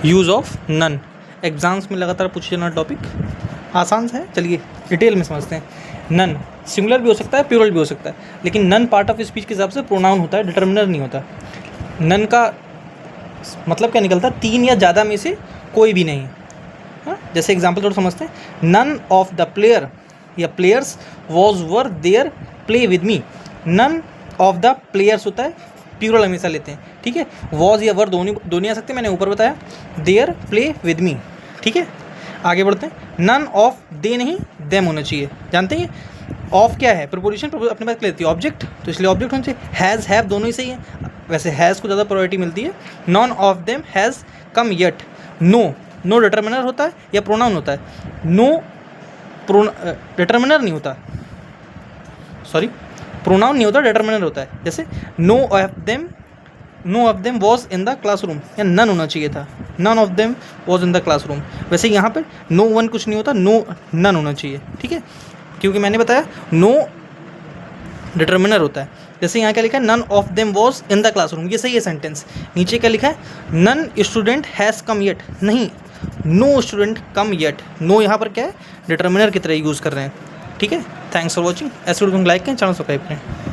Use of none, exams में लगातार पूछे जाना टॉपिक, आसान सा है। चलिए डिटेल में समझते हैं। नन सिंगुलर भी हो सकता है, प्लूरल भी हो सकता है, लेकिन नन पार्ट ऑफ स्पीच के हिसाब से प्रोनाउन होता है, डिटर्मिनर नहीं होता। नन का मतलब क्या निकलता है? तीन या ज़्यादा में से कोई भी नहीं। हाँ, जैसे एग्जाम्पल थोड़ा समझते हैं। नन ऑफ द प्लेयर या players was were there play with me. None of the players होता है, प्लूरल हमेशा लेते हैं, ठीक है। वॉज या वर दोनों आ सकते हैं, मैंने ऊपर बताया। देयर प्ले विद मी, ठीक है। आगे बढ़ते हैं। नन ऑफ दे नहीं, देम होना चाहिए, जानते हैं। ऑफ क्या है? प्रीपोजिशन अपने पास लेती है ऑब्जेक्ट, तो इसलिए ऑब्जेक्ट होना चाहिए। हैज़ हैव दोनों ही सही है, वैसे हैज़ को ज़्यादा प्रायोरिटी मिलती है। None of them has come yet. No determiner होता है या प्रोनाउन होता है? नो डिटर्मिनर नहीं होता, सॉरी प्रोनाउन नहीं होता, डिटर्मिनर होता है। जैसे no of them was in the classroom, या नन होना चाहिए था, none of them was in the classroom. वैसे यहाँ पर नो वन कुछ नहीं होता, नो नन होना चाहिए, ठीक है, क्योंकि मैंने बताया नो डिटर्मिनर होता है। जैसे यहाँ क्या लिखा है? None of them was in the classroom, ये सही है सेंटेंस। नीचे क्या लिखा है? None student has come yet, नहीं, no student come yet. No यहाँ पर क्या है? डिटर्मिनर की तरह यूज़ कर रहे हैं, ठीक है। Thanks for watching. ऐसे वीडियो को लाइक करें, चैनल सब्सक्राइब करें।